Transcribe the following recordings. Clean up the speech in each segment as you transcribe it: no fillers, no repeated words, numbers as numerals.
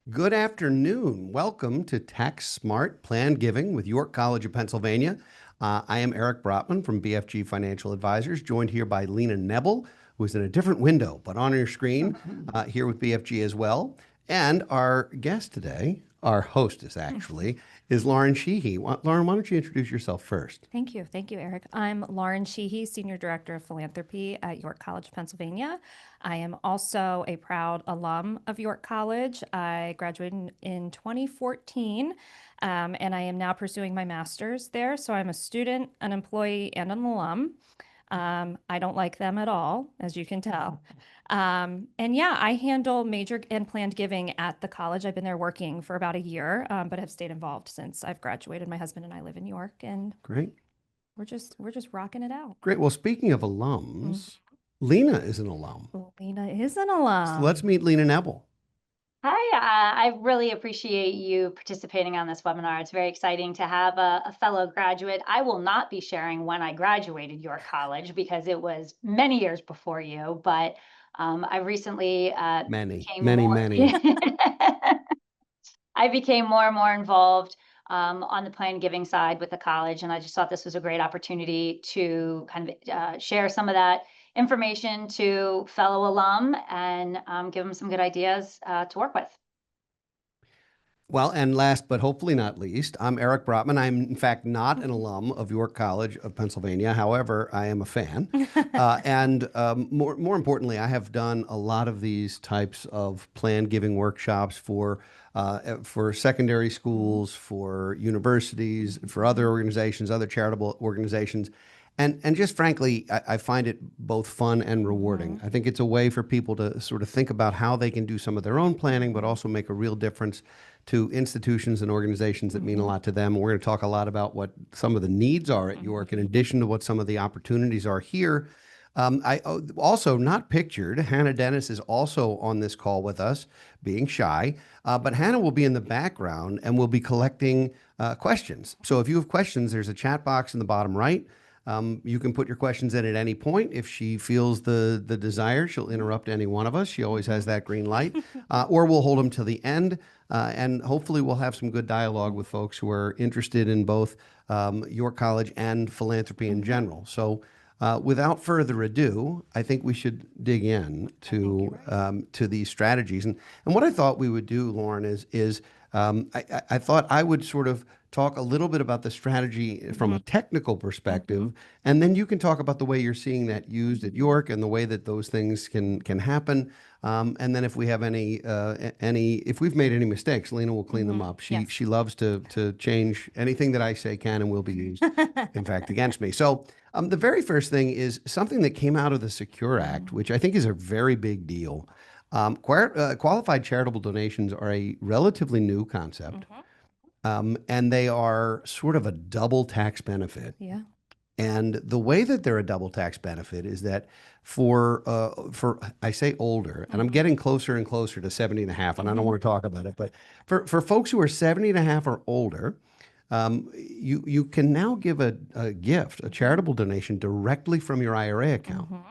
Good afternoon. Welcome to Tax Smart Planned Giving with York College of Pennsylvania. I am Eric Brotman from BFG Financial Advisors, joined here by Lena Nebel, who is in a different window, but on your screen here with BFG as well. And our guest today, our hostess actually, is Lauren Sheehy. Lauren, why don't you introduce yourself first? Thank you. Thank you, Eric. I'm Lauren Sheehy, Senior Director of Philanthropy at York College, Pennsylvania. I am also a proud alum of York College. I graduated in 2014, and I am now pursuing my master's there. So I'm a student, an employee, and an alum. I don't like them at all, as you can tell. And yeah, I handle major and planned giving at the college. I've been there working for about a year, but have stayed involved since I've graduated. My husband and I live in York, and Great. we're just rocking it out. Great. Well, speaking of Mhm. alums, Lena is an alum. Lena is an So let's alum. meet Lena Nebel. Hi, I really appreciate you participating on this webinar. It's very exciting to have a fellow graduate. I will not be sharing when I graduated York College because it was many years before you, but I recently Many, became many, more, many. I became more and more involved on the plan giving side with the college, and I just thought this was a great opportunity to kind of share some of that information to fellow alum and give them some good ideas to work with. Well, and last but hopefully not least, I'm Eric Brotman. I'm, in fact, not an alum of York College of Pennsylvania. However, I am a fan. And more importantly, I have done a lot of these types of planned giving workshops for secondary schools, for universities, for other organizations, other charitable organizations. And just frankly, I find it both fun and rewarding. Mhm. I think it's a way for people to sort of think about how they can do some of their own planning, but also make a real difference to institutions and organizations that mean a Mhm. lot to them. We're going to talk a lot about what some of the needs are at York, in Mhm. addition to what some of the opportunities are here. I also not pictured. Hannah Dennis is also on this call with us, being shy, but Hannah will be in the background and will be collecting questions. So if you have questions, there's a chat box in the bottom right. You can put your questions in at any point. If she feels the desire, she'll interrupt any one of us. She always has that green light, or we'll hold them to the end. And hopefully, we'll have some good dialogue with folks who are interested in both York College and philanthropy in Mhm. general. So, without further ado, I think we should dig in I think you're right. to these strategies. And what I thought we would do, Lauren, is I thought I would sort of talk a little bit about the strategy from a Mhm. technical Mhm. perspective, and then you can talk about the way you're seeing that used at York and the way that those things can happen. And then if we have if we've made any mistakes, Lena will clean them Mhm. up. She Yes. she loves to change anything that I say can and will be used, in fact, against me. So the very first thing is something that came out of the Secure Act, Mhm. which I think is a very big deal. Qualified charitable donations are a relatively new concept, Mhm. and they are sort of a double tax benefit. Yeah. And the way that they're a double tax benefit is that for I say older, and I'm Mhm. getting closer and closer to 70 and a half, and I don't Mhm. want to talk about it, but for folks who are 70 and a half or older, you can now give a gift, a Mhm. charitable donation directly from your IRA account. Mhm.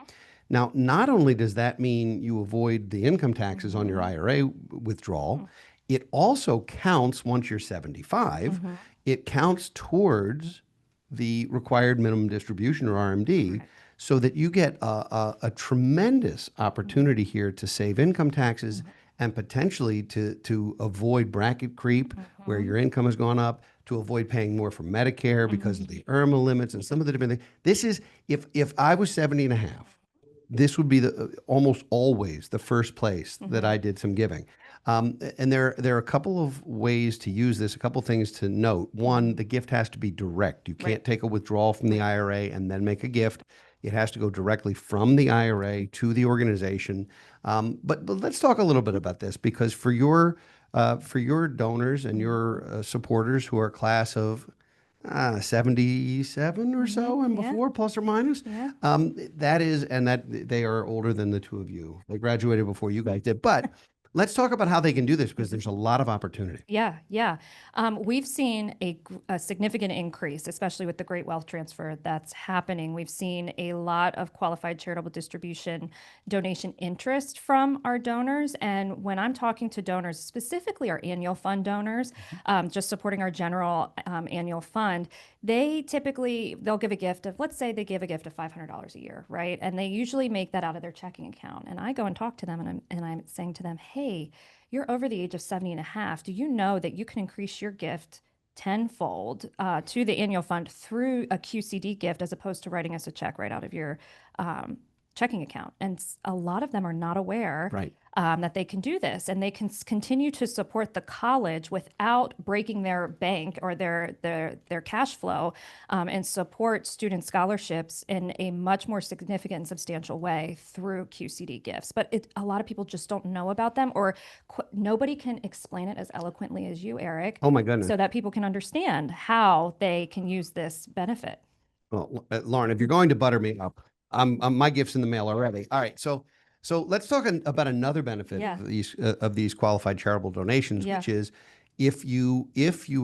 Now, not only does that mean you avoid the income taxes on your Mhm. IRA withdrawal, it also counts once you're 75, Mhm. it counts towards the required minimum distribution or RMD Right. so that you get a tremendous Mhm. opportunity here to save income taxes Mhm. and potentially to avoid bracket creep where Mhm. your income has gone up, to avoid paying more for Medicare because of Mhm. the IRMA limits and some of the different things. This is, if I was 70 and a half, this would be almost always the first place that I Mhm. did some giving. And there are a couple of ways to use this, a couple of things to note. One, Mhm. the gift has to be direct. You Right. can't take a withdrawal from the Right. IRA and then make a gift. It has to go directly from the IRA to the organization. But let's talk a little bit about this because for your donors and Mhm. your supporters who are class of 77 or Mhm. so and Yeah. before, plus or minus. Yeah. That is, and that they are older than the two of you. They graduated before you guys did. But Let's talk about how they can do this because there's a lot of opportunity. Yeah, yeah. We've seen a significant increase, especially with the great wealth transfer that's happening. We've seen a lot of qualified charitable distribution donation interest from our donors. And when I'm talking to donors, specifically our annual fund donors, just supporting our general annual fund, they'll give a gift of, let's say they give a gift of $500 a year, right? And they usually make that out of their checking account. And I go and talk to them and I'm saying to them, hey, you're over the age of 70 and a half. Do you know that you can increase your gift tenfold to the annual fund through a QCD gift as opposed to writing us a check right out of your checking account? And a lot of them are not aware Right. that they can do this, and they can continue to support the college without breaking their bank or their cash flow, and support student scholarships in a much more significant and substantial way through QCD gifts. But a lot of people just don't know about them, or nobody can explain it as eloquently as you, Eric, Oh my goodness. so that people can understand how they can use this benefit. Well, Lauren, if you're going to butter me up, my gift's in the mail already. All right, so let's talk about another benefit Yeah. of these qualified charitable donations, Yeah. which is if you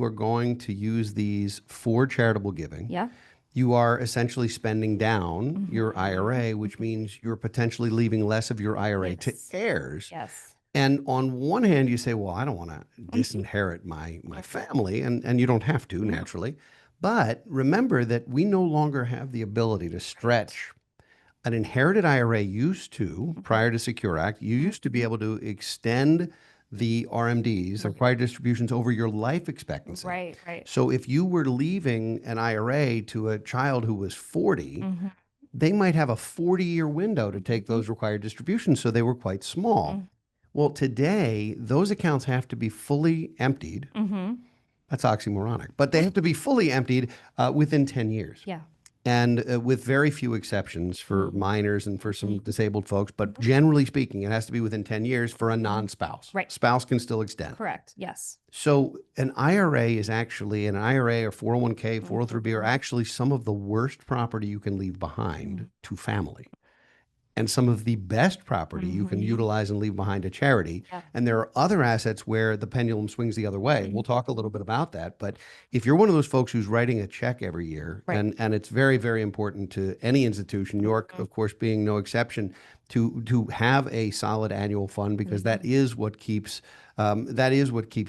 are going to use these for charitable giving, Yeah. you are essentially spending down your IRA, which means you're potentially leaving less of your IRA to Yes. heirs. Yes. And on one hand, you say, well, I don't want to disinherit my family, and you don't have to naturally. But remember that we no longer have the ability to stretch an inherited IRA used to, prior to Secure Act, you used to be able to extend the RMDs, the required distributions, over your life expectancy. Right. Right. So if you were leaving an IRA to a child who was 40, they might have a 40-year window to take those required distributions, so they were quite small. Well, today, those accounts have to be fully emptied. That's oxymoronic, but they have to be fully emptied within 10 years. Yeah. And with very few exceptions for minors and for some disabled folks, but generally speaking, it has to be within 10 years for a non-spouse. Right. Spouse can still extend. Correct. Yes. So an IRA or 401k, 403b are actually some of the worst property you can leave behind to family. And some of the best property you can utilize and leave behind to charity. Yeah. And there are other assets where the pendulum swings the other way. We'll talk a little bit about that. But if you're one of those folks who's writing a check every year, Right. and it's very, very important to any institution, York, of course, being no exception, to have a solid annual fund, because that is what keeps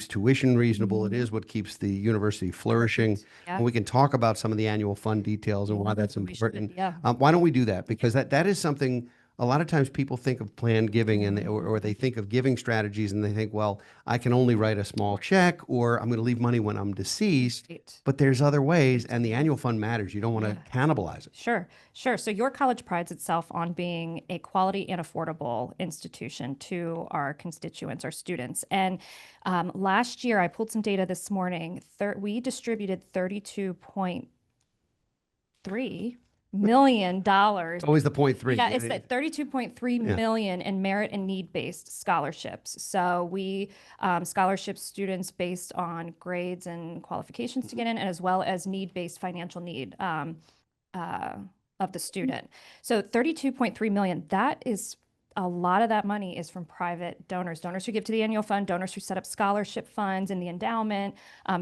tuition reasonable. It is what keeps the university flourishing. Yeah. And we can talk about some of the annual fund details and why that's We should, important. yeah. Why don't we do that? Because that is something a lot of times people think of planned giving or they think of giving strategies and they think, well, I can only write a small check, or I'm going to leave money when I'm deceased. Right. But there's other ways, and the annual fund matters. You don't want to cannibalize it. Sure, sure. So your college prides itself on being a quality and affordable institution to our constituents, our students. And last year, I pulled some data this morning. We distributed $32.3 million. It's always the 0.3. Yeah, it's that 32.3 million in merit and need-based scholarships. So we scholarship students based on grades and qualifications to get in, and as well as need-based financial need of the student. So 32.3 million, that is a lot of that money is from private donors who give to the annual fund, donors who set up scholarship funds in the endowment,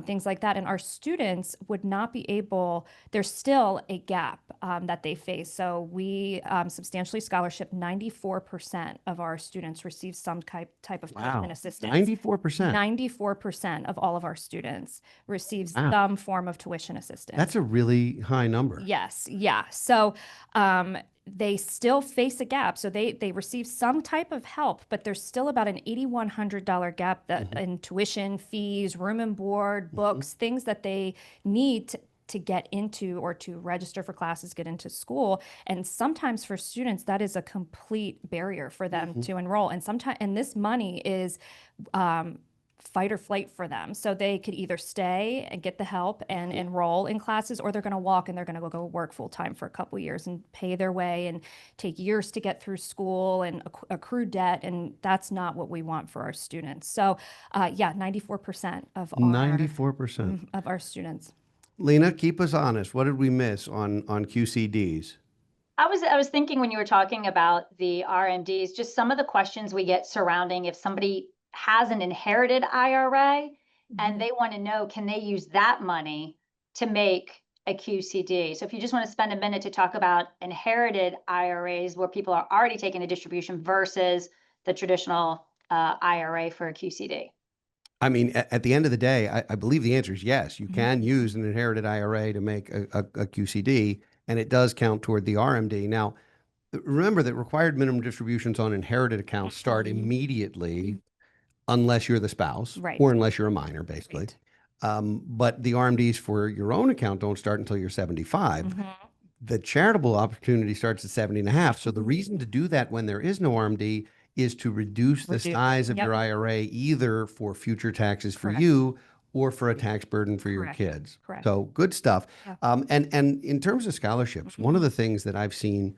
things like that. And our students would not be able, there's still a gap that they face. So we substantially scholarship 94% of our students receive some type of tuition assistance. 94%. 94% of all of our students receive some form of tuition assistance. That's a really high number. Yes. Yeah. So they still face a gap. So they receive some type of help, but there's still about an $8,100 gap that in tuition, fees, room and board, books, things that they need to get into or to register for classes, get into school. And sometimes for students, that is a complete barrier for them to enroll. And this money is fight or flight for them. So they could either stay and get the help and enroll in classes, or they're going to walk and they're going to go work full time for a couple of years and pay their way and take years to get through school and accrue debt. And that's not what we want for our students. So 94% of 94% of our students. Lena, keep us honest. What did we miss on QCDs? I was thinking when you were talking about the RMDs, just some of the questions we get surrounding if somebody has an inherited IRA and they want to know, can they use that money to make a QCD? So if you just want to spend a minute to talk about inherited IRAs where people are already taking a distribution versus the traditional IRA for a QCD. I mean, at the end of the day, I believe the answer is yes. You can use an inherited IRA to make a QCD, and it does count toward the RMD. Now, remember that required minimum distributions on inherited accounts start immediately unless you're the spouse Right. or unless you're a minor, basically. Right. But the RMDs for your own account don't start until you're 75. Mm-hmm. The charitable opportunity starts at 70 and a half. So the reason to do that when there is no RMD is to reduce the size of your IRA, either for future taxes for Correct. you or for a tax burden for your Correct. kids. Correct. So good stuff. Yeah. And in terms of scholarships, one of the things that I've seen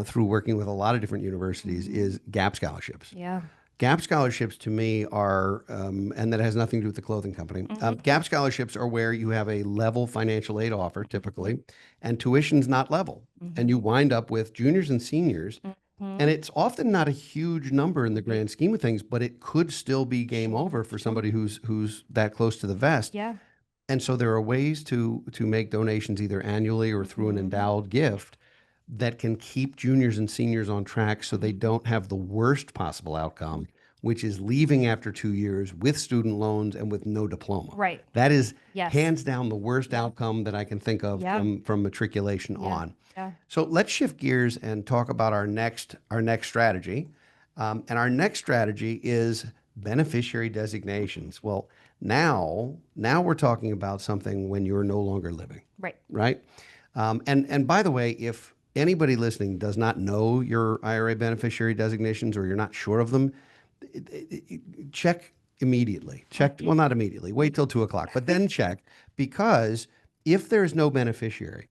through working with a lot of different universities is gap scholarships. Yeah. Gap scholarships to me are, and that has nothing to do with the clothing company. Gap scholarships are where you have a level financial aid offer typically, and tuition's not level. And you wind up with juniors and seniors. And it's often not a huge number in the grand scheme of things, but it could still be game over for somebody who's that close to the vest. Yeah. And so there are ways to make donations either annually or through an endowed gift that can keep juniors and seniors on track so they don't have the worst possible outcome, which is leaving after 2 years with student loans and with no diploma. Right. That is Yes. hands down the worst outcome that I can think of from matriculation on. Yeah. So let's shift gears and talk about our next strategy. And our next strategy is beneficiary designations. Well, now we're talking about something when you're no longer living. Right. Right? And by the way, if anybody listening does not know your IRA beneficiary designations or you're not sure of them, check immediately. Check, well, not immediately. Wait till 2 o'clock, but then check, because if there's no beneficiary,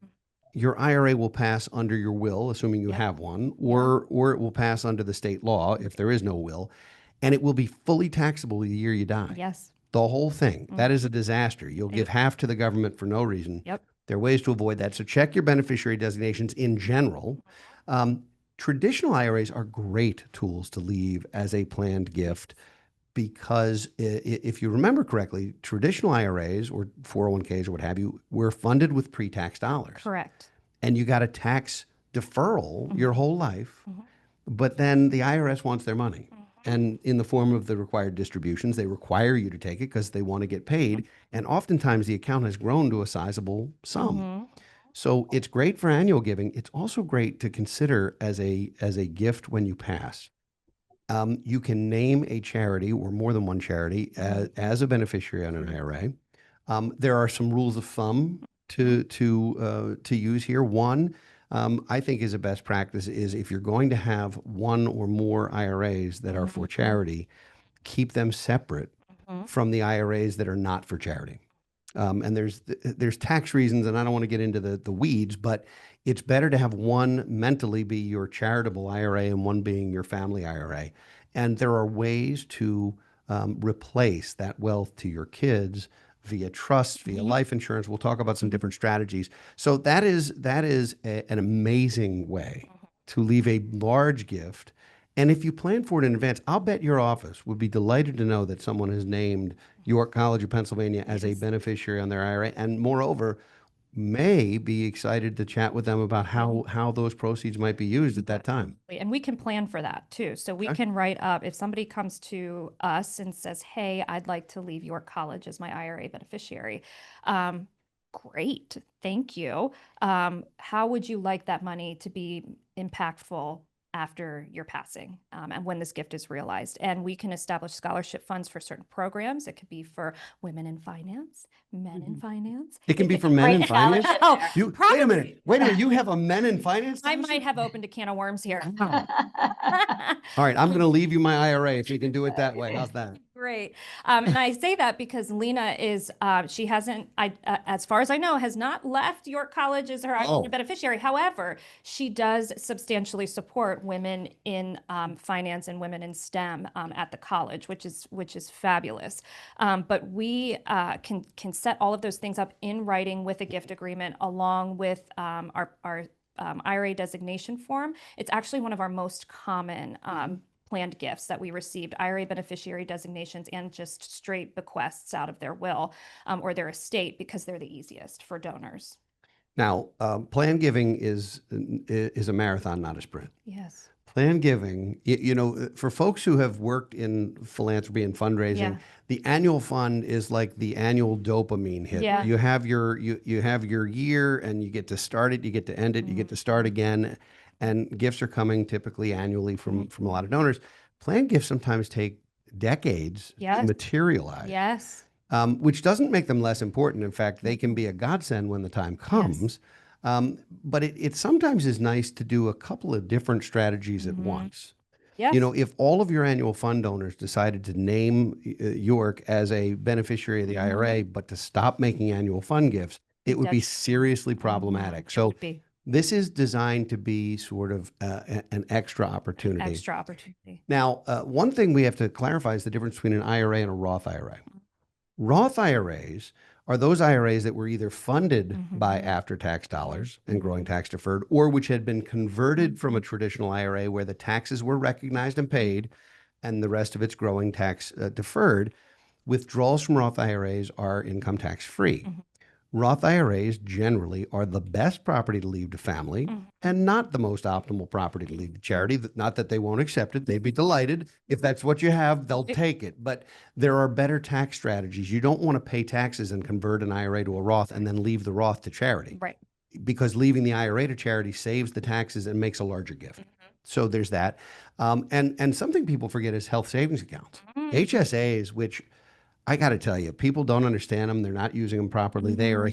your IRA will pass under your will, assuming you have one, or it will pass under the state law if there is no will, and it will be fully taxable the year you die. Yes. The whole thing. That is a disaster. You'll give half to the government for no reason. Yep. There are ways to avoid that. So check your beneficiary designations in general. Traditional IRAs are great tools to leave as a planned gift because if you remember correctly, traditional IRAs or 401ks or what have you were funded with pre-tax dollars. Correct. And you got a tax deferral your whole life, but then the IRS wants their money. And in the form of the required distributions, they require you to take it because they want to get paid. And oftentimes the account has grown to a sizable sum. So it's great for annual giving. It's also great to consider as a gift when you pass. You can name a charity or more than one charity as a beneficiary on an IRA. There are some rules of thumb to use here. One, I think is a best practice is if you're going to have one or more IRAs that are for charity, keep them separate from the IRAs that are not for charity. And there's tax reasons, and I don't want to get into the weeds, but it's better to have one mentally be your charitable IRA and one being your family IRA. And there are ways to replace that wealth to your kids via trust, via life insurance. We'll talk about some different strategies. So that is an amazing way to leave a large gift. And if you plan for it in advance, I'll bet your office would be delighted to know that someone has named York College of Pennsylvania as a beneficiary on their IRA, and moreover, may be excited to chat with them about how those proceeds might be used at that time. And we can plan for that too. So we can write up, if somebody comes to us and says, hey, I'd like to leave York College as my IRA beneficiary. Great, thank you. How would you like that money to be impactful after your passing and when this gift is realized? And we can establish scholarship funds for certain programs. It could be for women in finance, men in finance. It can be for men in finance. Oh, Wait a minute. You have a men in finance? I might have opened a can of worms here. All right, I'm going to leave you my IRA if you can do it that way. How's that? Great. And I say that because Lena is, she hasn't, as far as I know, has not left York College as her beneficiary. However, she does substantially support women in finance and women in STEM at the college, which is fabulous. But we can set all of those things up in writing with a gift agreement, along with our IRA designation form. It's actually one of our most common planned gifts that we received, IRA beneficiary designations and just straight bequests out of their will or their estate, because they're the easiest for donors. Now, plan giving is a marathon, not a sprint. Yes. Plan giving, for folks who have worked in philanthropy and fundraising, Yeah. the annual fund is like the annual dopamine hit. Yeah. You have your year, and you get to start it, you get to end it, you get to start again, and gifts are coming typically annually from a lot of donors. Plan gifts sometimes take decades to Yes. materialize. Yes. Which doesn't make them less important. In fact, they can be a godsend when the time comes. But it sometimes is nice to do a couple of different strategies at once. Yes. If all of your annual fund donors decided to name York as a beneficiary of the IRA, but to stop making annual fund gifts, it would be seriously problematic. It So would be this is designed to be sort of an extra opportunity. extra opportunity. Now, one thing we have to clarify is the difference between an IRA and a Roth IRA. Roth IRAs are those IRAs that were either funded by after-tax dollars and growing tax deferred, or which had been converted from a traditional IRA where the taxes were recognized and paid and the rest of it's growing tax deferred. Withdrawals from Roth IRAs are income tax free. Roth IRAs generally are the best property to leave to family and not the most optimal property to leave to charity. Not that they won't accept it. They'd be delighted. If that's what you have, they'll take it. But there are better tax strategies. You don't want to pay taxes and convert an IRA to a Roth and then leave the Roth to charity. Right. Because leaving the IRA to charity saves the taxes and makes a larger gift. So there's that. And something people forget is health savings accounts. HSAs, which I got to tell you, people don't understand them. They're not using them properly. They are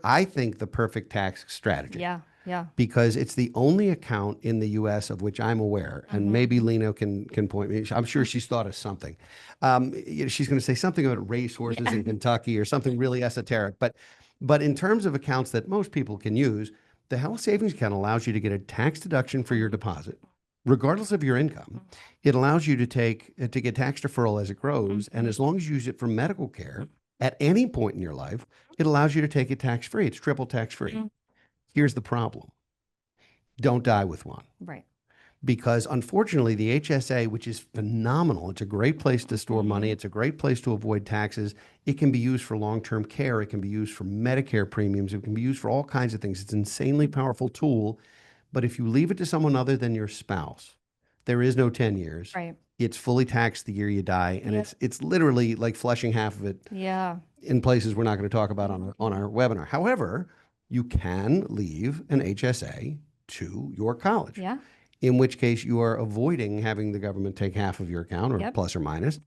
I think, the perfect tax strategy. Yeah. Yeah. Because it's the only account in the U.S. of which I'm aware, and maybe Lena can point me. I'm sure she's thought of something. She's going to say something about racehorses in Kentucky or something really esoteric. But in terms of accounts that most people can use, the health savings account allows you to get a tax deduction for your deposit, regardless of your income. It allows you to get tax deferral as it grows. And as long as you use it for medical care at any point in your life, it allows you to take it tax free. It's triple tax free. Here's the problem. Don't die with one. Right. Because unfortunately, the HSA, which is phenomenal, it's a great place to store money. It's a great place to avoid taxes. It can be used for long-term care. It can be used for Medicare premiums. It can be used for all kinds of things. It's an insanely powerful tool. But if you leave it to someone other than your spouse, there is no 10 years. Right. It's fully taxed the year you die. And it's literally like flushing half of it in places we're not going to talk about on our webinar. However, you can leave an HSA to your college. Yeah. In which case you are avoiding having the government take half of your account or plus or minus.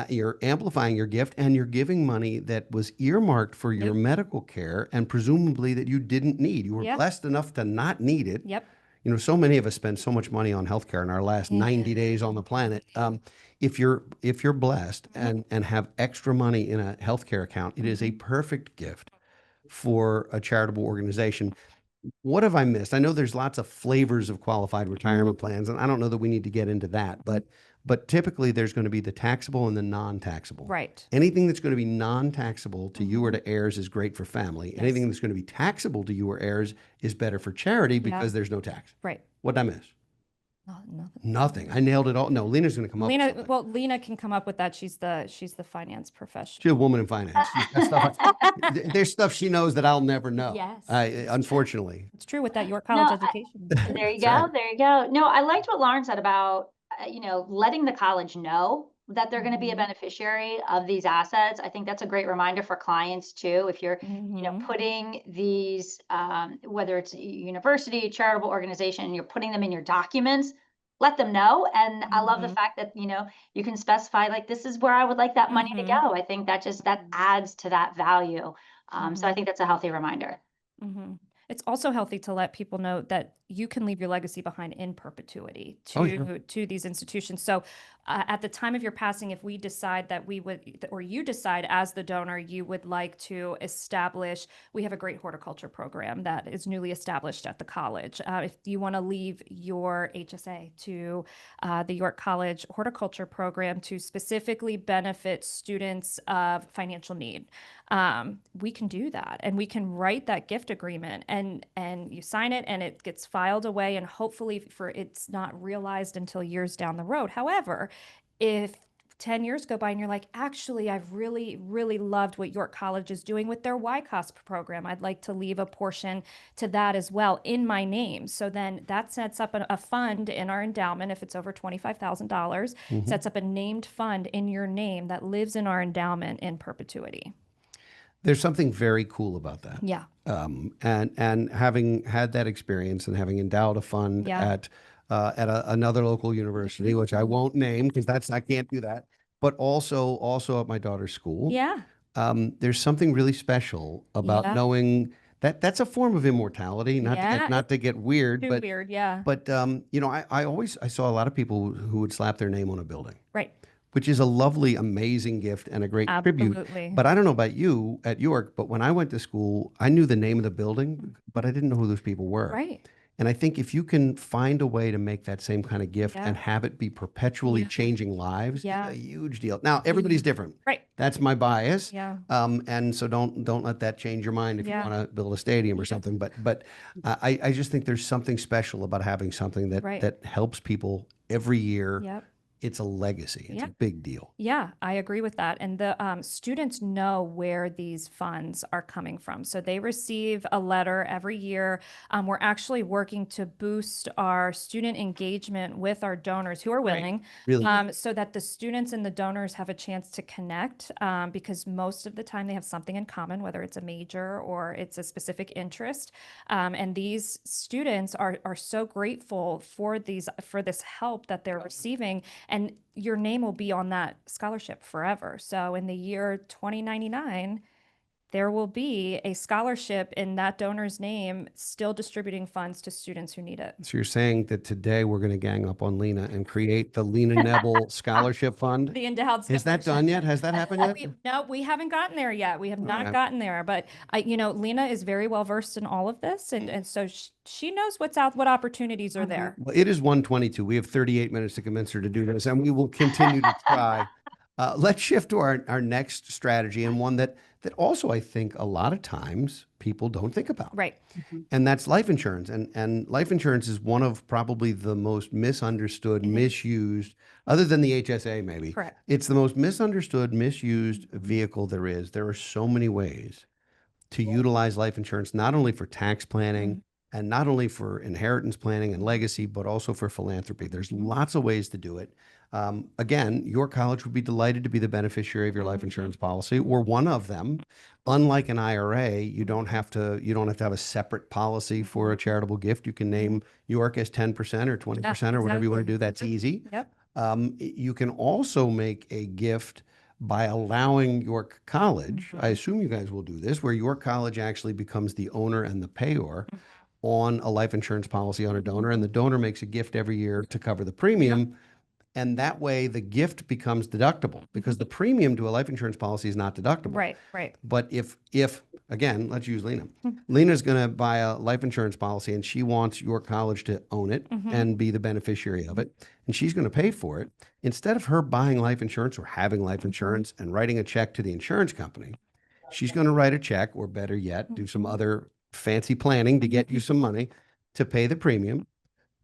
You're amplifying your gift, and you're giving money that was earmarked for your medical care and presumably that you didn't need. You were blessed enough to not need it. Yep. So many of us spend so much money on healthcare in our last 90 days on the planet. If you're blessed and have extra money in a healthcare account, it is a perfect gift for a charitable organization. What have I missed? I know there's lots of flavors of qualified retirement plans, and I don't know that we need to get into that, but typically there's going to be the taxable and the non-taxable. Right. Anything that's going to be non-taxable to you or to heirs is great for family. Yes. Anything that's going to be taxable to you or heirs is better for charity because there's no tax. Right. What did I miss? Nothing. Nothing. I nailed it all. No, Lena's going to come up with something. Well, Lena can come up with that. She's the finance professional. She's a woman in finance. There's stuff she knows that I'll never know. Yes. Unfortunately. It's true with that York College education. There you go. There you go. No, I liked what Lauren said about, letting the college know that they're going to be a beneficiary of these assets. I think that's a great reminder for clients too. If you're, putting these, whether it's a university, charitable organization, and you're putting them in your documents, let them know. And I love the fact that, you can specify like, this is where I would like that money to go. I think that adds to that value. So I think that's a healthy reminder. It's also healthy to let people know that you can leave your legacy behind in perpetuity Oh, yeah. to these institutions. So at the time of your passing, if we decide that we would, or you decide as the donor, you would like to establish, we have a great horticulture program that is newly established at the college. If you want to leave your HSA to the York College horticulture program to specifically benefit students of financial need, we can do that, and we can write that gift agreement, and you sign it, and it gets filed away, and hopefully for it's not realized until years down the road. However, if 10 years go by and you're like, actually, I've really, really loved what York College is doing with their YCOS program, I'd like to leave a portion to that as well in my name. So then that sets up a fund in our endowment. If it's over $25,000, Mhm. sets up a named fund in your name that lives in our endowment in perpetuity. There's something very cool about that. Yeah. And having had that experience and having endowed a fund Yeah. at another local university, which I won't name because I can't do that, but also at my daughter's school. Yeah. There's something really special about Yeah. knowing that that's a form of immortality. Yeah. Not to get weird, Too weird. Yeah. but you know, I saw a lot of people who would slap their name on a building, Right. which is a lovely, amazing gift and a great tribute. Absolutely. But I don't know about you at York, but when I went to school, I knew the name of the building, but I didn't know who those people were. Right. And I think if you can find a way to make that same kind of gift Yeah. and have it be perpetually Yeah. changing lives, Yeah. it's a huge deal. Now, everybody's different. Right. That's my bias. Yeah. And so don't let that change your mind if you Yeah. want to build a stadium or something. But I just think there's something special about having something Right. that helps people every year. Yep. It's a legacy. It's a Yep. big deal. Yeah, I agree with that. And the students know where these funds are coming from. So they receive a letter every year. We're actually working to boost our student engagement with our donors who are willing, Really. so that the students and the donors have a chance to connect, because most of the time they have something in common, whether it's a major or it's a specific interest. And these students are so grateful for this help that they're receiving. And your name will be on that scholarship forever. So in the year 2099, there will be a scholarship in that donor's name, still distributing funds to students who need it. So you're saying that today we're going to gang up on Lena and create the Lena Nebel Scholarship Fund? The endowed Is that scholarship. done yet? Has that happened yet? No, we haven't gotten there yet. We have not right. gotten there, but Lena is very well versed in all of this. And so she knows what opportunities are there. Well, it is 1:22. We have 38 minutes to convince her to do this, and we will continue to try. Let's shift to our next strategy, and one that also I think a lot of times people don't think about. Right. And that's life insurance. And life insurance is one of probably the most misunderstood, misused, other than the HSA maybe. Correct. It's the most misunderstood, misused vehicle there is. There are so many ways to utilize life insurance, not only for tax planning and not only for inheritance planning and legacy, but also for philanthropy. There's lots of ways to do it. Again, your college would be delighted to be the beneficiary of your life insurance policy, or one of them. Unlike an IRA, you don't have to have a separate policy for a charitable gift. You can name York as 10% or 20% or whatever you want to do. That's easy. Yep. You can also make a gift by allowing York College, I assume you guys will do this, where York College actually becomes the owner and the payor on a life insurance policy on a donor, and the donor makes a gift every year to cover the premium. And that way the gift becomes deductible, because the premium to a life insurance policy is not deductible. Right. Right. But if again, let's use Lena. Lena's going to buy a life insurance policy and she wants York College to own it and be the beneficiary of it, and she's going to pay for it. Instead of her buying life insurance or having life insurance and writing a check to the insurance company, she's going to write a check, or better yet, do some other fancy planning to get you some money to pay the premium.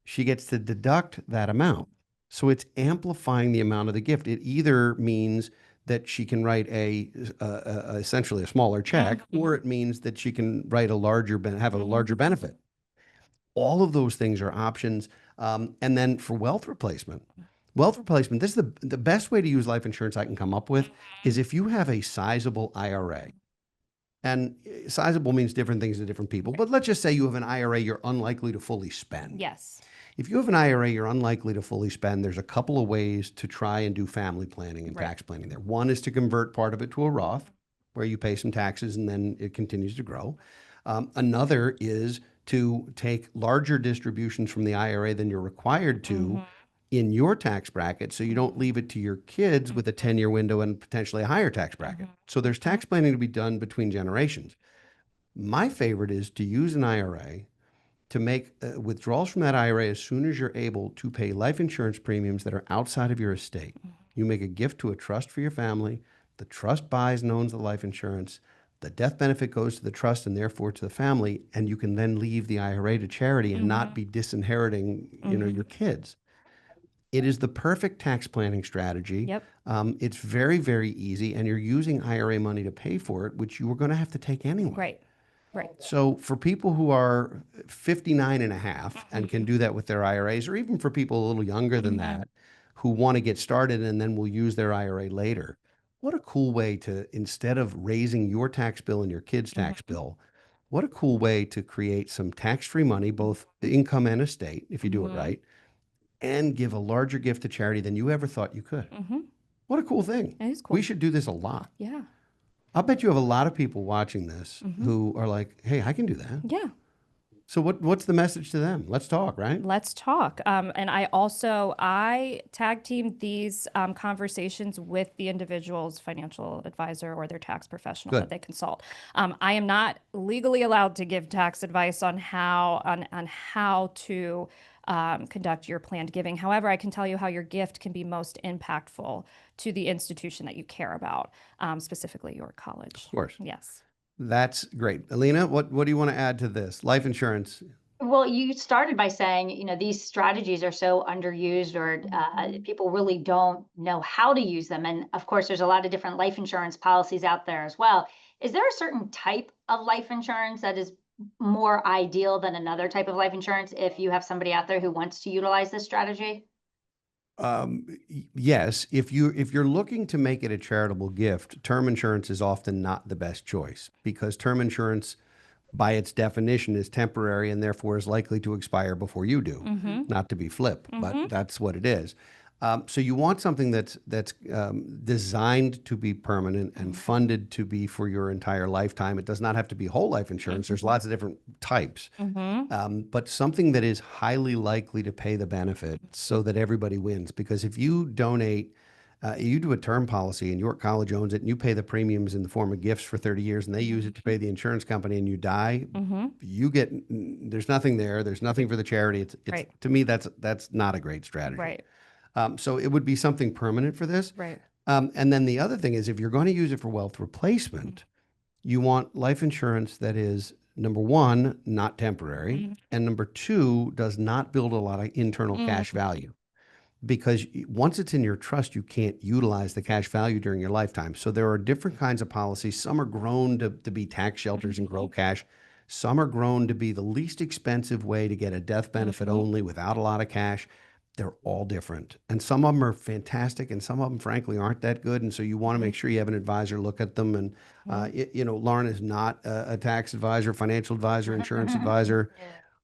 She gets to deduct that amount. So it's amplifying the amount of the gift. It either means that she can write essentially a smaller check, or it means that she can write have a larger benefit. All of those things are options. And then for wealth replacement, this is the best way to use life insurance I can come up with, is if you have a sizable IRA. And sizable means different things to different people. But let's just say you have an IRA you're unlikely to fully spend. Yes. If you have an IRA you're unlikely to fully spend, there's a couple of ways to try and do family planning and tax planning there. One is to convert part of it to a Roth, where you pay some taxes and then it continues to grow. Another is to take larger distributions from the IRA than you're required to in your tax bracket, so you don't leave it to your kids with a 10-year window and potentially a higher tax bracket. So there's tax planning to be done between generations. My favorite is to use an IRA to make withdrawals from that IRA as soon as you're able to pay life insurance premiums that are outside of your estate. You make a gift to a trust for your family. The trust buys and owns the life insurance. The death benefit goes to the trust and therefore to the family, and you can then leave the IRA to charity and not be disinheriting, your kids. It is the perfect tax planning strategy. Yep. It's very, very easy, and you're using IRA money to pay for it, which you were going to have to take anyway. Right. Right. So for people who are 59 and a half and can do that with their IRAs, or even for people a little younger than that who want to get started and then will use their IRA later, what a cool way to, instead of raising your tax bill and your kid's tax bill, what a cool way to create some tax-free money, both the income and estate, if you do it right, and give a larger gift to charity than you ever thought you could. What a cool thing. It is cool. We should do this a lot. Yeah. I'll bet you have a lot of people watching this who are like, hey, I can do that. Yeah. So what's the message to them? Let's talk, right? Let's talk. And I tag team these conversations with the individual's financial advisor or their tax professional Good. that they consult. I am not legally allowed to give tax advice on how to conduct your planned giving. However, I can tell you how your gift can be most impactful to the institution that you care about, specifically your college. Of course. Yes. That's great. Alina, what do you want to add to this? Life insurance. Well, you started by saying, these strategies are so underused, or people really don't know how to use them. And of course, there's a lot of different life insurance policies out there as well. Is there a certain type of life insurance that is more ideal than another type of life insurance if you have somebody out there who wants to utilize this strategy? Yes, if you're looking to make it a charitable gift, term insurance is often not the best choice, because term insurance, by its definition, is temporary and therefore is likely to expire before you do. Not to be flip, but that's what it is. So you want something that's designed to be permanent and funded to be for your entire lifetime. It does not have to be whole life insurance. There's lots of different types, but something that is highly likely to pay the benefit so that everybody wins. Because if you donate, you do a term policy and York College owns it, and you pay the premiums in the form of gifts for 30 years, and they use it to pay the insurance company, and you die, you get, there's nothing there. There's nothing for the charity. It's Right. To me, that's not a great strategy. Right. So it would be something permanent for this. Right. And then the other thing is, if you're going to use it for wealth replacement, you want life insurance that is, number one, not temporary, and number two, does not build a lot of internal cash value. Because once it's in your trust, you can't utilize the cash value during your lifetime. So there are different kinds of policies. Some are grown to be tax shelters and grow cash. Some are grown to be the least expensive way to get a death benefit only without a lot of cash. They're all different. And some of them are fantastic, and some of them, frankly, aren't that good. And so you want to make sure you have an advisor look at them. And, Lauren is not a tax advisor, financial advisor, insurance advisor.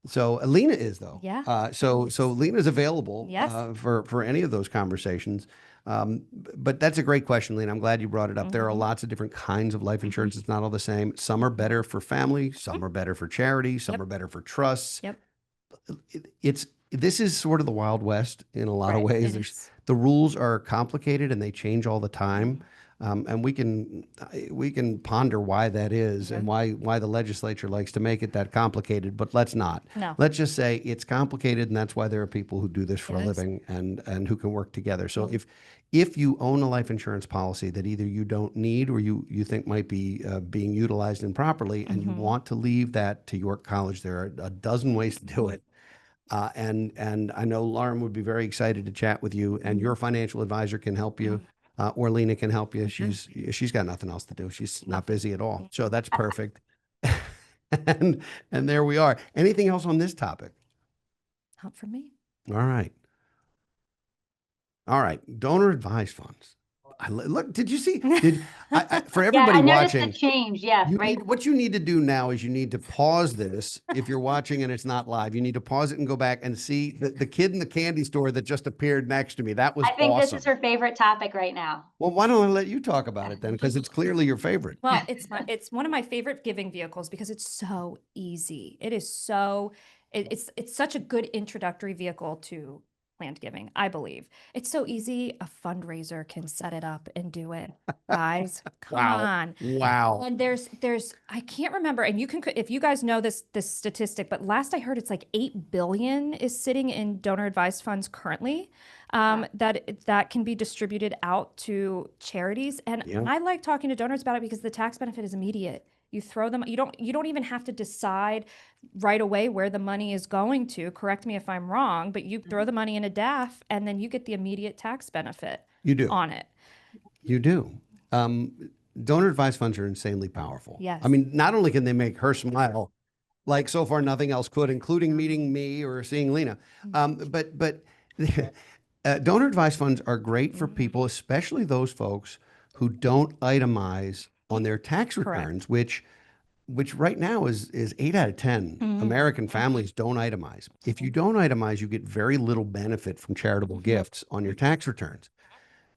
So Alina is, though. Yeah. So Alina is available Yes. for any of those conversations. But that's a great question, Alina. I'm glad you brought it up. There are lots of different kinds of life insurance. It's not all the same. Some are better for family. Some are better for charity. Some are better for trusts. Yep. This is sort of the Wild West in a lot of Right. ways. It is. The rules are complicated and they change all the time. And we can ponder why that is and why the legislature likes to make it that complicated, but let's not. No. Let's just say it's complicated, and that's why there are people who do this for a It is. living and who can work together. So if you own a life insurance policy that either you don't need or you think might be being utilized improperly, and you want to leave that to York College, there are a dozen ways to do it. And I know Lauren would be very excited to chat with you, and your financial advisor can help you, or Lena can help you. She's got nothing else to do. She's not busy at all. So that's perfect. And there we are. Anything else on this topic? Not for me. All right. All right. Donor advised funds. Look, did you see? For Yeah, I everybody noticed the watching, change. Yeah, right. what you need to do now is you need to pause this. If you're watching and it's not live, you need to pause it and go back and see the kid in the candy store that just appeared next to me. That was I think this is awesome. her favorite topic right now. Well, why don't I let you talk about it then? Because it's clearly your favorite. Well, it's one of my favorite giving vehicles because it's so easy. It is so it's such a good introductory vehicle to planned giving, I believe. It's so easy. A fundraiser can set it up and do it. Guys, come Wow. on. Wow. And there's I can't remember, and you can if you guys know this statistic, but last I heard it's like 8 billion is sitting in donor advised funds currently. That can be distributed out to charities. And Yeah. I like talking to donors about it because the tax benefit is immediate. You throw them, you don't even have to decide right away where the money is going to. Correct me if I'm wrong, but you throw the money in a DAF and then you get the immediate tax benefit You do. on it. You do. Donor advised funds are insanely powerful. Yes. I mean, not only can they make her smile, like so far nothing else could, including meeting me or seeing Lena, but donor advised funds are great for people, especially those folks who don't itemize on their tax returns, which right now is 8 out of 10 American families don't itemize. If you don't itemize, you get very little benefit from charitable gifts on your tax returns.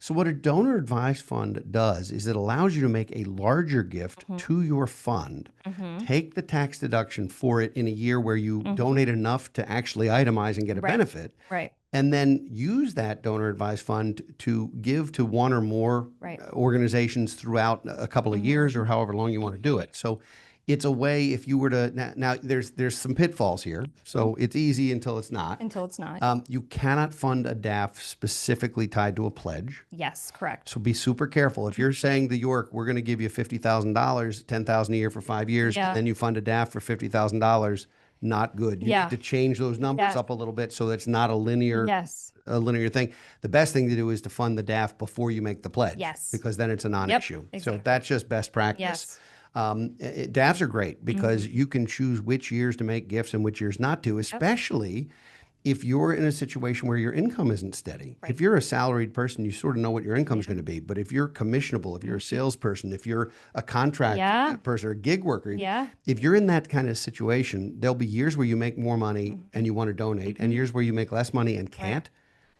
So what a donor advised fund does is it allows you to make a larger gift to your fund, take the tax deduction for it in a year where you donate enough to actually itemize and get a benefit, Right. and then use that donor advised fund to give to one or more Right. organizations throughout a couple of years or however long you want to do it. So it's a way, if you were to now there's some pitfalls here. So it's easy until it's not. Until it's not. You cannot fund a DAF specifically tied to a pledge. Yes, correct. So be super careful. If you're saying to York, we're going to give you $50,000, $10,000 a year for 5 years, Yeah. and then you fund a DAF for $50,000, not good. You Yeah. need to change those numbers Yeah. up a little bit so it's not a linear Yes. thing. The best thing to do is to fund the DAF before you make the pledge. Yes. Because then it's a non-issue. exactly. So that's just best practice. Yes. DAFs are great because you can choose which years to make gifts and which years not to, especially if you're in a situation where your income isn't steady. If you're a salaried person, you sort of know what your income is going to be. But if you're commissionable, if you're a salesperson, if you're a contract person or a gig worker, if you're in that kind of situation, there'll be years where you make more money and you want to donate, and years where you make less money and can't,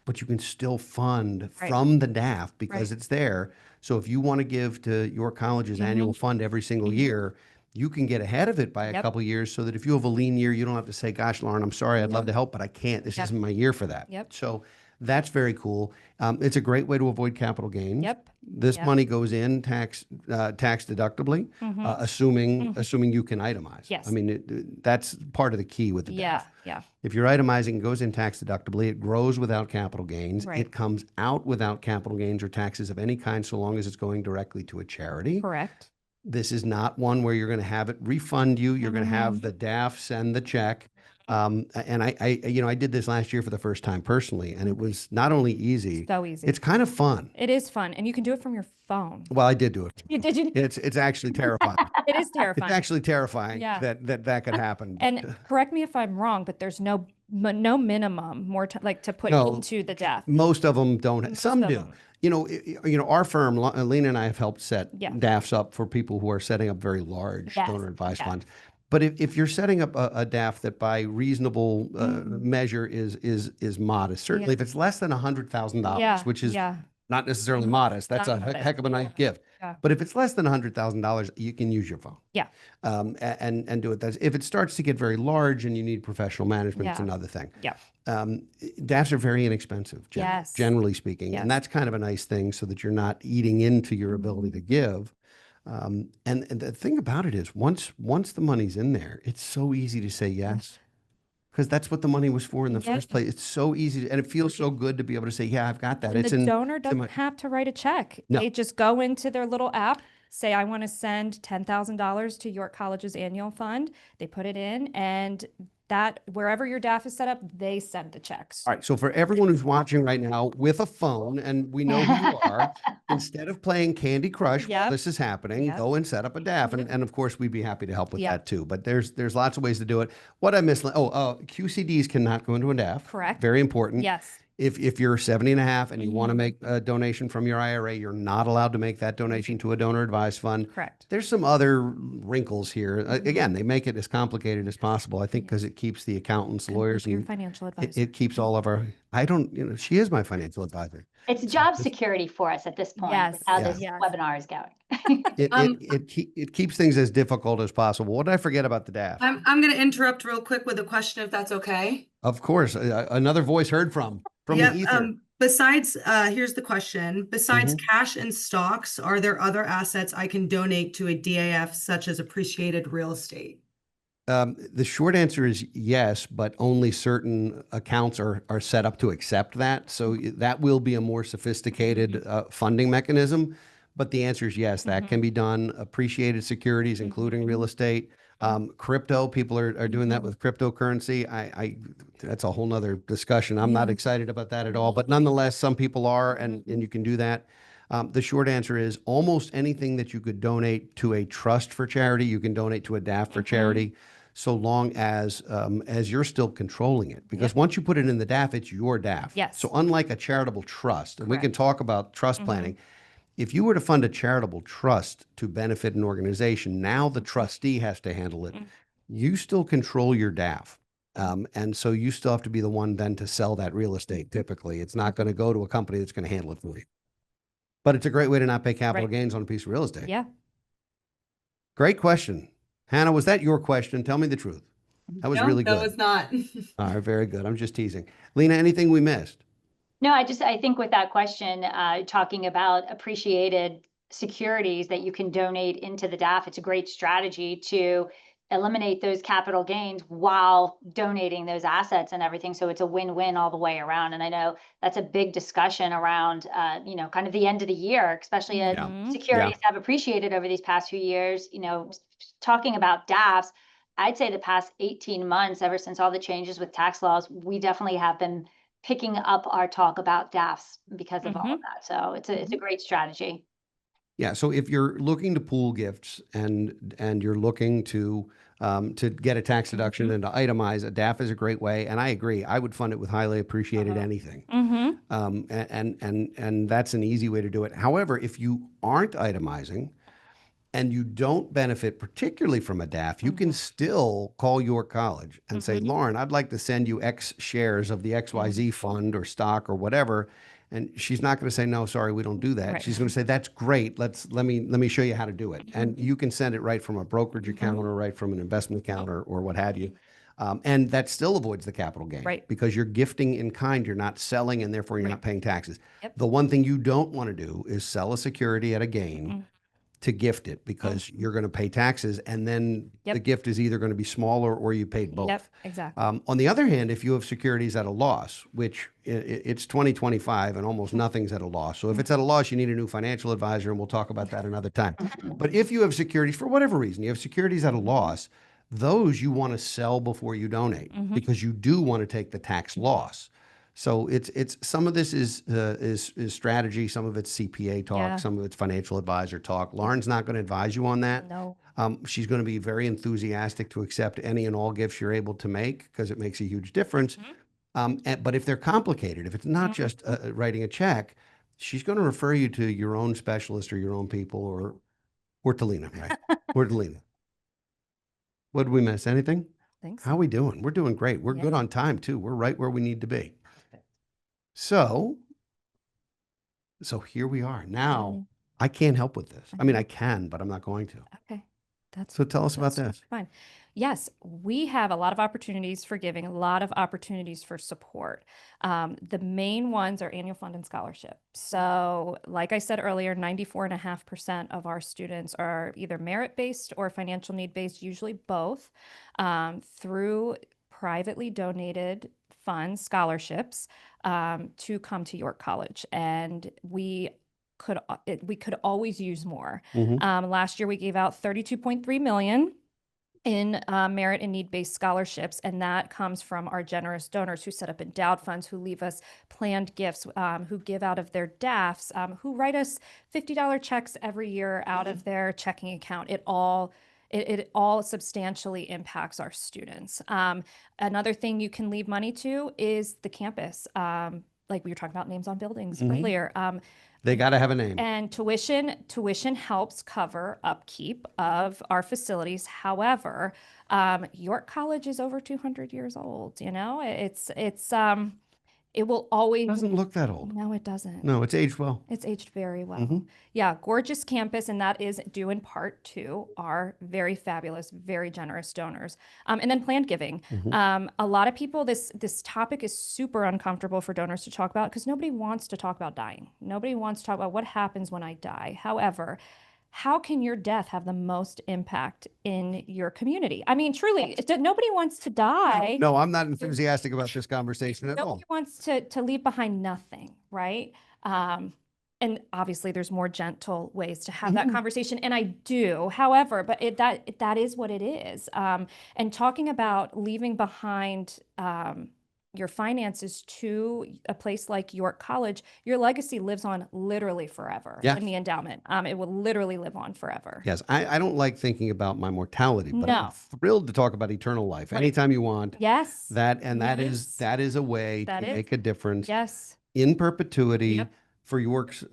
but you can still fund from the DAF because it's there. So if you want to give to your college's annual fund every single year, you can get ahead of it by a couple of years so that if you have a lean year, you don't have to say, gosh, Lauren, I'm sorry, I'd love to help, but I can't. This isn't my year for that. So that's very cool. It's a great way to avoid capital gains. This money goes in tax deductibly, assuming you can itemize. I mean, that's part of the key with the DAF. If you're itemizing, it goes in tax deductibly. It grows without capital gains. It comes out without capital gains or taxes of any kind, so long as it's going directly to a charity. Correct. This is not one where you're going to have it refund you. You're going to have the DAF send the check. And I did this last year for the first time personally, and it was not only easy. So easy. It's kind of fun. It is fun, and you can do it from your phone. Well, I did do it. Did you? It's actually terrifying. It is terrifying. It's actually terrifying that could happen. And correct me if I'm wrong, but there's no minimum to put into the DAF. Most of them don't. Some do. Our firm, Lena and I have helped set DAFs up for people who are setting up very large donor advised funds. But if you're setting up a DAF that by reasonable measure is modest, certainly if it's less than $100,000, which is not necessarily modest, that's a heck of a nice gift. But if it's less than $100,000, you can use your phone. And do it. If it starts to get very large and you need professional management, it's another thing. DAFs are very inexpensive, generally speaking. And that's kind of a nice thing so that you're not eating into your ability to give. And the thing about it is once the money's in there, it's so easy to say yes. Because that's what the money was for in the first place. It's so easy, and it feels so good to be able to say, yeah, I've got that. And the donor doesn't have to write a check. No. They just go into their little app, say, I want to send $10,000 to York College's annual fund. They put it in, and that wherever your DAF is set up, they send the checks. All right. So for everyone who's watching right now with a phone, and we know who you are, instead of playing Candy Crush while this is happening, go and set up a DAF. And of course, we'd be happy to help with that too. But there's lots of ways to do it. What I missed, QCDs cannot go into a DAF. Correct. Very important. Yes. If you're 70 and a half and you want to Mhm. make a donation from your IRA, you're not allowed to make that donation to a donor advised fund. Correct. There's some other wrinkles here. Again, they make it as complicated as possible, I think, because it keeps the accountants, lawyers, Your and financial it, advisor. it keeps all of our, I don't, you know, she is my financial advisor. It's So job this- security for us at this point with Yes. how Yeah. this Yes. webinar is going. it keeps things as difficult as possible. What did I forget about the DAF? I'm going to interrupt real quick with a question, if that's okay. Of course, another voice heard from the Yep. ether. Besides, here's the question. Besides Mhm. cash and stocks, are there other assets I can donate to a DAF, such as appreciated real estate? The short answer is yes, but only certain accounts are set up to accept that. So that will be a more sophisticated funding mechanism. But the answer is yes, that can be done. Appreciated securities, including real estate, crypto. People are doing that with cryptocurrency. That's a whole nother discussion. I'm not excited about that at all. But nonetheless, some people are, and you can do that. The short answer is almost anything that you could donate to a trust for charity, you can donate to a DAF for charity, so long as you're still controlling it. Because once you put it in the DAF, it's your DAF. Yes. So unlike a charitable trust, and we can Correct. talk about trust planning, if you were to fund a charitable trust to benefit an organization, now the trustee has to handle it. You still control your DAF. And so you still have to be the one then to sell that real estate. Typically, it's not going to go to a company that's going to handle it for you. But it's a great way to not pay capital Right. gains on a piece of real estate. Yeah. Great question. Hannah, was that your question? Tell me the truth. That was No, really that good. was not. All right, very good. I'm just teasing. Lena, anything we missed? No, I think with that question, talking about appreciated securities that you can donate into the DAF, it's a great strategy to eliminate those capital gains while donating those assets and everything. So it's a win-win all the way around. And I know that's a big discussion around, kind of the end of the year, especially as securities have appreciated over these past few years. Talking about DAFs, I'd say the past 18 months, ever since all the changes with tax laws, we definitely have been picking up our talk about DAFs because of all of that. So it's a great strategy. Yeah. So if you're looking to pool gifts and you're looking to get a tax deduction and to itemize, a DAF is a great way. And I agree. I would fund it with highly appreciated anything. And that's an easy way to do it. However, if you aren't itemizing and you don't benefit particularly from a DAF, you can still call your college and say, Lauren, I'd like to send you X shares of the XYZ fund or stock or whatever. And she's not going to say, no, sorry, we don't do that. Right. She's going to say, that's great. Let me show you how to do it. And you can send it right from a brokerage account or right from an investment account or what have you. And that still avoids the capital gain, Right. because you're gifting in kind. You're not selling, and therefore you're not paying taxes. Yep. The one thing you don't want to do is sell a security at a gain to gift it, because you're going to pay taxes, and then the gift is either going to be smaller or you paid both. Yep, exactly. On the other hand, if you have securities at a loss, which it's 2025 and almost nothing's at a loss. So if it's at a loss, you need a new financial advisor, and we'll talk about that another time. But if you have securities, for whatever reason, you have securities at a loss, those you want to sell before you donate, because you do want to take the tax loss. So it's some of this is strategy, some of it's CPA talk, Yeah. some of it's financial advisor talk. Lauren's not going to advise you on that. No. She's going to be very enthusiastic to accept any and all gifts you're able to make, because it makes a huge difference. But if they're complicated, if it's not just writing a check, she's going to refer you to your own specialist or your own people, or to Lena, right? Or to Lena. What did we miss? Anything? Thanks. How are we doing? We're doing great. We're good on time too. We're right where we need to be. So here we are. Now, I can't help with this. I mean, I can, but I'm not going to. Okay. So tell us about this. Fine. Yes, we have a lot of opportunities for giving, a lot of opportunities for support. The main ones are annual fund and scholarship. So like I said earlier, 94.5% of our students are either merit-based or financial need-based, usually both, through privately donated funds, scholarships, to come to York College. And we could always use more. Last year we gave out 32.3 million in merit and need-based scholarships, and that comes from our generous donors who set up endowed funds, who leave us planned gifts, who give out of their DAFs, who write us $50 checks every year out of their checking account. It all substantially impacts our students. Another thing you can leave money to is the campus. like we were talking about names on buildings Mhm. earlier. They got to have a name. And tuition helps cover upkeep of our facilities. However, York College is over 200 years old. You know, it will always. Doesn't look that old. No, it doesn't. No, it's aged well. It's aged very well. Mhm. Yeah, gorgeous campus, and that is due in part to our very fabulous, very generous donors. And then planned giving. A lot of people, this topic is super uncomfortable for donors to talk about because nobody wants to talk about dying. Nobody wants to talk about what happens when I die. However, how can your death have the most impact in your community? I mean, truly, nobody wants to die. No, I'm not enthusiastic about this conversation at all. Nobody wants to leave behind nothing, right? And obviously, there's more gentle ways to have that conversation, and I do. However, but that is what it is. And talking about leaving behind your finances to a place like York College, your legacy lives on literally forever Yeah. in the endowment. It will literally live on forever. Yes, I don't like thinking about my mortality, but I'm No. thrilled to talk about eternal life anytime you want. Yes. That Yes. is a way That to is. make a difference Yes. in perpetuity Yep. for York's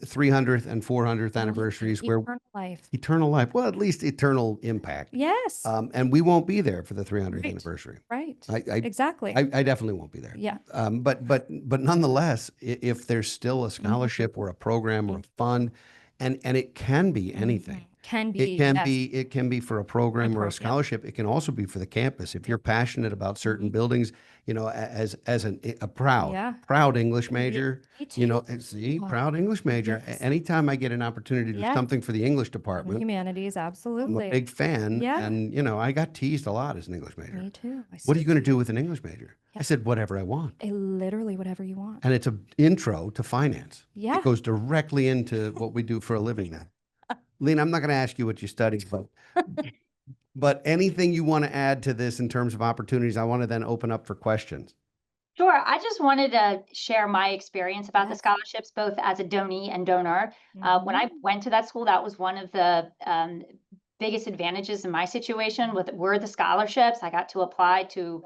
300th and 400th anniversaries, where Eternal life. eternal life, well, at least eternal impact. Yes. And we won't be there for the 300th Right. anniversary. Right. I Exactly. I definitely won't be there. Yeah. But nonetheless, if there's still a scholarship or a program or a fund, and it can be anything. Can be. It can yes. be, it can be for a program or a Yep. scholarship. It can also be for the campus. If you're passionate about certain buildings, you know, as a Yeah. proud English major, Me you know, too. see, Oh, proud English major. yes. Anytime I get an opportunity to do Yeah. something for the English department, Humanities, I'm absolutely. a big fan. Yeah. And, you know, I got teased a lot as an English major. Me too. What are you going to do with an English major? I Yeah. said, whatever I want. Literally whatever you want. And it's an intro to finance. Yeah. It goes directly into what we do for a living now. Lena, I'm not going to ask you what you studied, but anything you want to add to this in terms of opportunities, I want to then open up for questions. Sure. I just wanted to share my experience about the Yes. scholarships, both as a donee and donor. When I went to that school, that was one of the biggest advantages in my situation were the scholarships. I got to apply to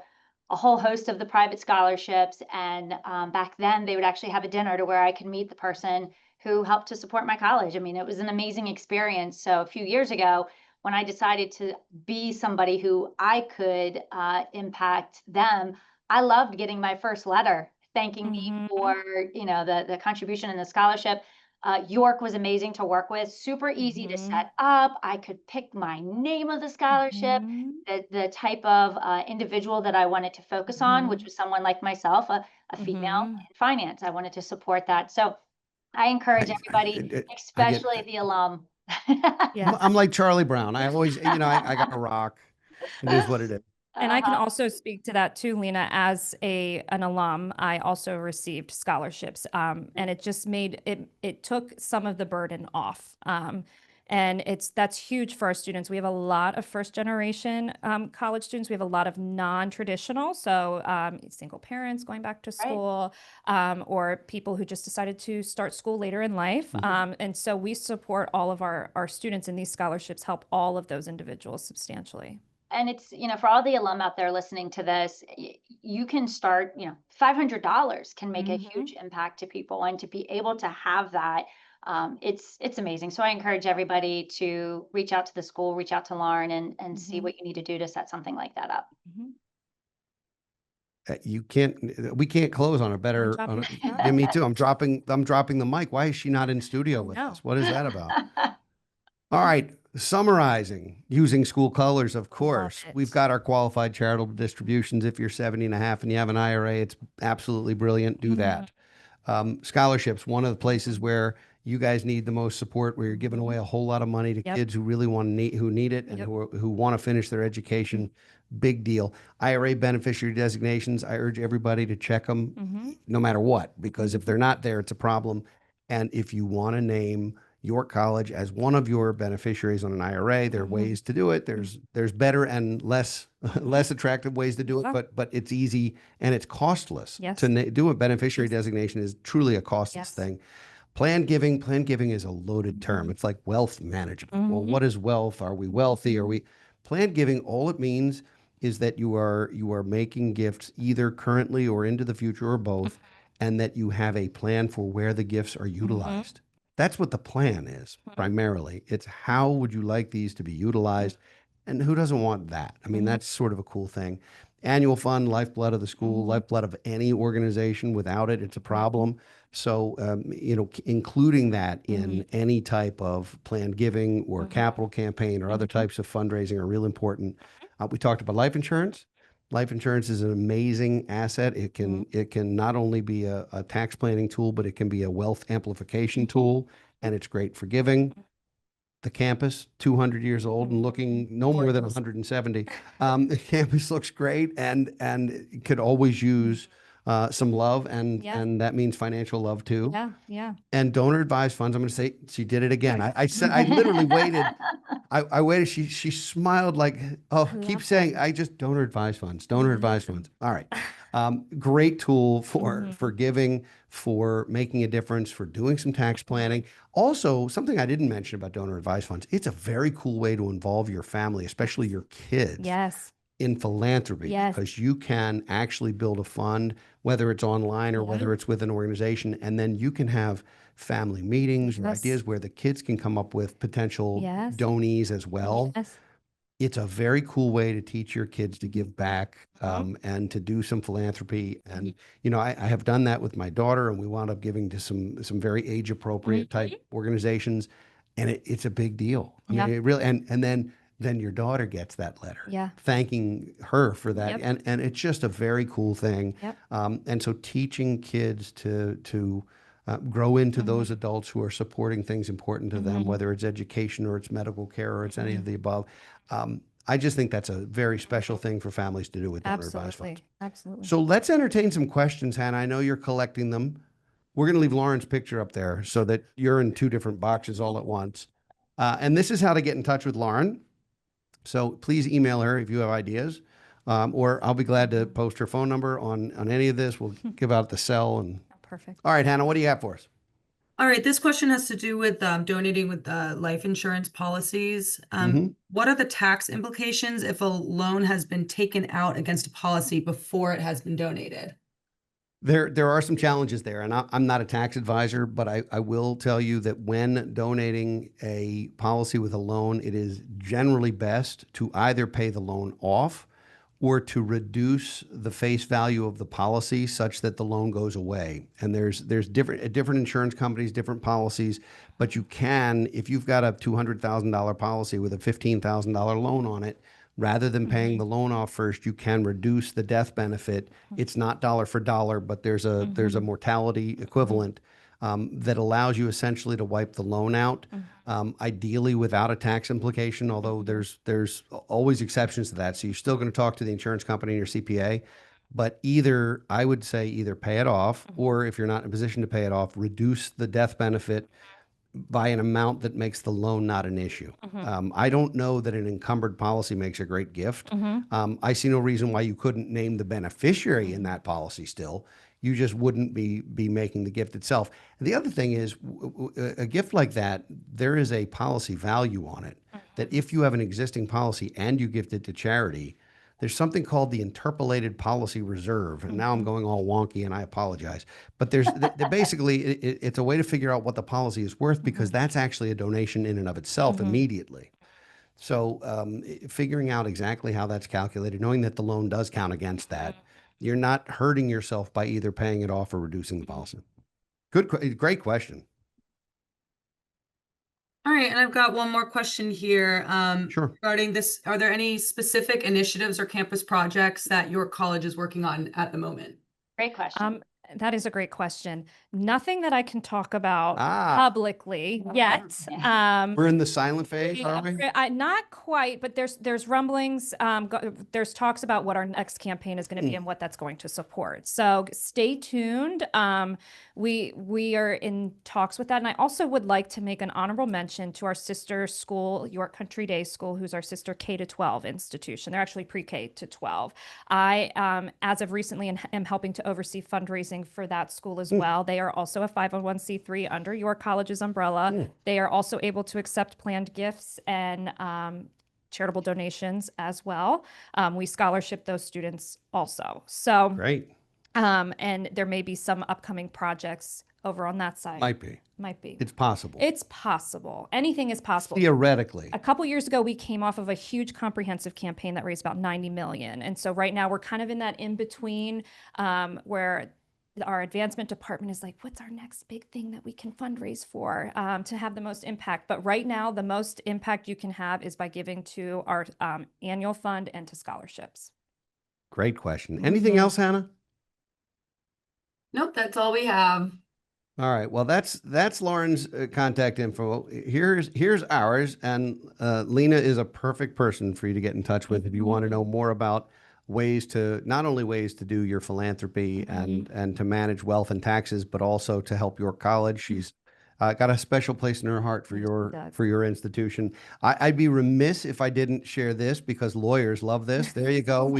a whole host of the private scholarships. And back then, they would actually have a dinner to where I could meet the person who helped to support my college. I mean, it was an amazing experience. So a few years ago, when I decided to be somebody who I could impact them, I loved getting my first letter thanking me for, the contribution and the scholarship. York was amazing to work with, super easy to set up. I could pick my name of the scholarship, the type of individual that I wanted to focus on, which was someone like myself, a female in finance. I wanted to support that. So I encourage everybody, especially the alum. Yeah. I'm like Charlie Brown. I always, you know, I got a rock. It is what it is. And I can also speak to that too, Lena. As an alum, I also received scholarships, and it just made it took some of the burden off. And that's huge for our students. We have a lot of first generation college students. We have a lot of non-traditional, so single parents going back to school, or people who just decided to start school later in life. And so we support all of our students, and these scholarships help all of those individuals substantially. And it's, for all the alum out there listening to this, you can start, $500 can make a huge impact to people, and to be able to have that, it's amazing. So I encourage everybody to reach out to the school, reach out to Lauren, and see what you need to do to set something like that up. We can't close on a better. Yeah, me too. I'm dropping the mic. Why is she not in studio with us? What is that about? All right. Summarizing, using school colors, of course. We've got our qualified charitable distributions. If you're 70 and a half and you have an IRA, it's absolutely brilliant. Do that. Scholarships, one of the places where you guys need the most support, where you're giving away a whole lot of money to kids who really who need it and who want to finish their education. Big deal. IRA beneficiary designations, I urge everybody to check them no matter what, because if they're not there, it's a problem. And if you want to name York College as one of your beneficiaries on an IRA, there are ways to do it. There's better and less attractive ways to do it, but it's easy and it's costless. To do a beneficiary designation is truly a costless thing. Planned giving is a loaded term. It's like wealth management. Well, what is wealth? Are we wealthy? Are we? Planned giving, all it means is that you are making gifts either currently or into the future or both, and that you have a plan for where the gifts are utilized. That's what the plan is primarily. It's how would you like these to be utilized? And who doesn't want that? I mean, that's sort of a cool thing. Annual fund, lifeblood of the school, lifeblood of any organization. Without it, it's a problem. So, including that in any type of planned giving or capital campaign or other types of fundraising are real important. We talked about life insurance. Life insurance is an amazing asset. It can not only be a tax planning tool, but it can be a wealth amplification tool, and it's great for giving. The campus, 200 years old and looking no more than 170. The campus looks great and could always use some love, and that means financial love too. Yeah, yeah. And donor advised funds. I'm going to say she did it again. I said I literally waited. I waited. She smiled like, oh, keep saying I just donor advised funds, donor advised funds. All right, great tool for giving, for making a difference, for doing some tax planning. Also, something I didn't mention about donor advised funds. It's a very cool way to involve your family, especially your kids. Yes. In philanthropy, Yes. because you can actually build a fund, whether it's online or whether it's with an organization, and then you can have family meetings or ideas where the kids can come up with potential donees as well. Yes. It's a very cool way to teach your kids to give back and to do some philanthropy. And, I have done that with my daughter, and we wound up giving to some very age appropriate type organizations. And it's a big deal. I mean, it really, and then your daughter gets that letter thanking her for that. And it's just a very cool thing. And so teaching kids to grow into those adults who are supporting things important to them, whether it's education or it's medical care or it's any of the above. I just think that's a very special thing for families to do with donor advised funds. Absolutely. So let's entertain some questions, Hannah. I know you're collecting them. We're going to leave Lauren's picture up there so that you're in two different boxes all at once. And this is how to get in touch with Lauren. So please email her if you have ideas, or I'll be glad to post her phone number on any of this. We'll give out the cell. And Perfect. all right, Hannah, what do you have for us? All right, this question has to do with donating with life insurance policies. What are the tax implications if a loan has been taken out against a policy before it has been donated? There are some challenges there, and I'm not a tax advisor, but I will tell you that when donating a policy with a loan, it is generally best to either pay the loan off or to reduce the face value of the policy such that the loan goes away. And there's different insurance companies, different policies, but you can, if you've got a $200,000 policy with a $15,000 loan on it, rather than paying the loan off first, you can reduce the death benefit. It's not dollar for dollar, but there's a mortality equivalent that allows you essentially to wipe the loan out, ideally without a tax implication, although there's always exceptions to that. So you're still going to talk to the insurance company and your CPA, but I would say either pay it off, or if you're not in a position to pay it off, reduce the death benefit by an amount that makes the loan not an issue. I don't know that an encumbered policy makes a great gift. I see no reason why you couldn't name the beneficiary in that policy still. You just wouldn't be making the gift itself. And the other thing is, a gift like that, there is a policy value on it, that if you have an existing policy and you gift it to charity, there's something called the interpolated policy reserve. And now I'm going all wonky and I apologize. But basically, it's a way to figure out what the policy is worth, because that's actually a donation in and of itself immediately. So figuring out exactly how that's calculated, knowing that the loan does count against that, you're not hurting yourself by either paying it off or reducing the policy. Great question. All right, and I've got one more question here. Sure. Regarding this, are there any specific initiatives or campus projects that your college is working on at the moment? Great question. That is a great question. Nothing that I can talk about publicly yet. We're in the silent phase, are we? Not quite, but there's rumblings. There's talks about what our next campaign is going to be and what that's going to support. So stay tuned. We are in talks with that. And I also would like to make an honorable mention to our sister school, York Country Day School, who's our sister K-12 institution. They're actually pre-K to 12. I, as of recently, am helping to oversee fundraising for that school as well. They are also a 501c3 under York College's umbrella. They are also able to accept planned gifts and charitable donations as well. We scholarship those students also. So great. And there may be some upcoming projects over on that side. Might be. Might be. It's possible. It's possible. Anything is possible. Theoretically. A couple years ago, we came off of a huge comprehensive campaign that raised about 90 million. And so right now we're kind of in that in between where our advancement department is like, what's our next big thing that we can fundraise for to have the most impact? But right now, the most impact you can have is by giving to our annual fund and to scholarships. Great question. Anything else, Hannah? Nope, that's all we have. All right. Well, that's Lauren's contact info. Here's ours, and Lena is a perfect person for you to get in touch with if you want to know more about ways to not only ways to do your philanthropy and to manage wealth and taxes, but also to help your college. She's got a special place in her heart for your institution. I'd be remiss if I didn't share this because lawyers love this. There you go.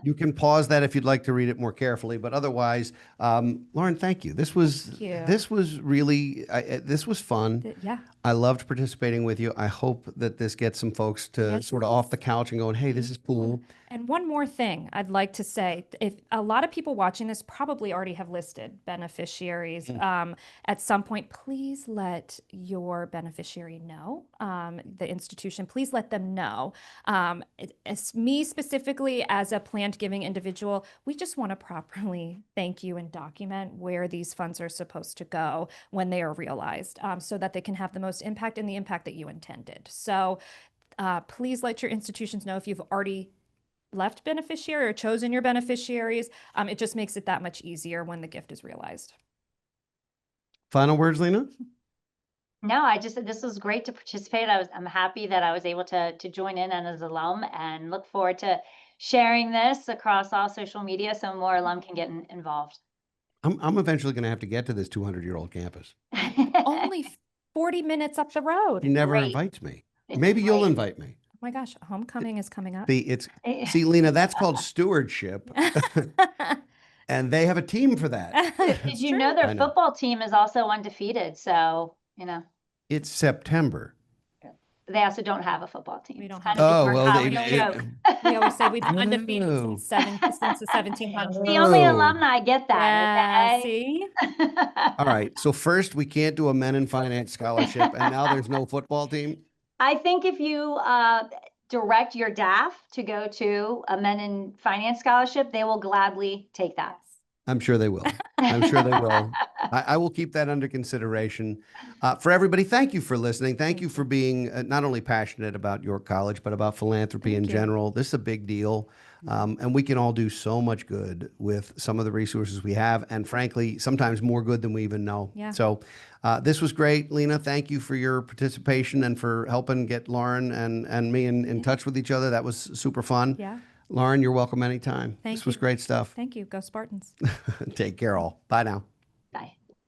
You can pause that if you'd like to read it more carefully, but otherwise, Lauren, thank you. This was really this was fun. Yeah. I loved participating with you. I hope that this gets some folks to sort of off the couch and going, hey, this is cool. And one more thing I'd like to say, if a lot of people watching this probably already have listed beneficiaries at some point, please let your beneficiary know, the institution, please let them know. As me specifically as a planned giving individual, we just want to properly thank you and document where these funds are supposed to go when they are realized so that they can have the most impact and the impact that you intended. So please let your institutions know if you've already left beneficiary or chosen your beneficiaries. It just makes it that much easier when the gift is realized. Final words, Lena? No, this was great to participate. I'm happy that I was able to join in as an alum and look forward to sharing this across all social media so more alum can get involved. I'm eventually going to have to get to this 200-year-old campus. Only 40 minutes up the road. He never invites me. Maybe you'll invite me. Oh my gosh, homecoming is coming up. See, Lena, that's called stewardship. And they have a team for that. Did you know their football team is also undefeated? So, It's September. They also don't have a football team. We don't Kind have of Oh, a well, college they joke. We always say we've been undefeated since the 1700s. The only alumni get that. Yeah, Okay? see? All right. So first, we can't do a men in finance scholarship, and now there's no football team. I think if you direct your DAF to go to a men in finance scholarship, they will gladly take that. I'm sure they will. I'm sure they will. I will keep that under consideration. For everybody, thank you for listening. Thank you for being not only passionate about York College, but about philanthropy in general. This is a big deal. And we can all do so much good with some of the resources we have. And frankly, sometimes more good than we even know. Yeah. So this was great. Lena, thank you for your participation and for helping get Lauren and me in touch with each other. That was super fun. Yeah. Lauren, you're welcome anytime. Thank This was you. great stuff. Thank you. Go Spartans. Take care all. Bye now.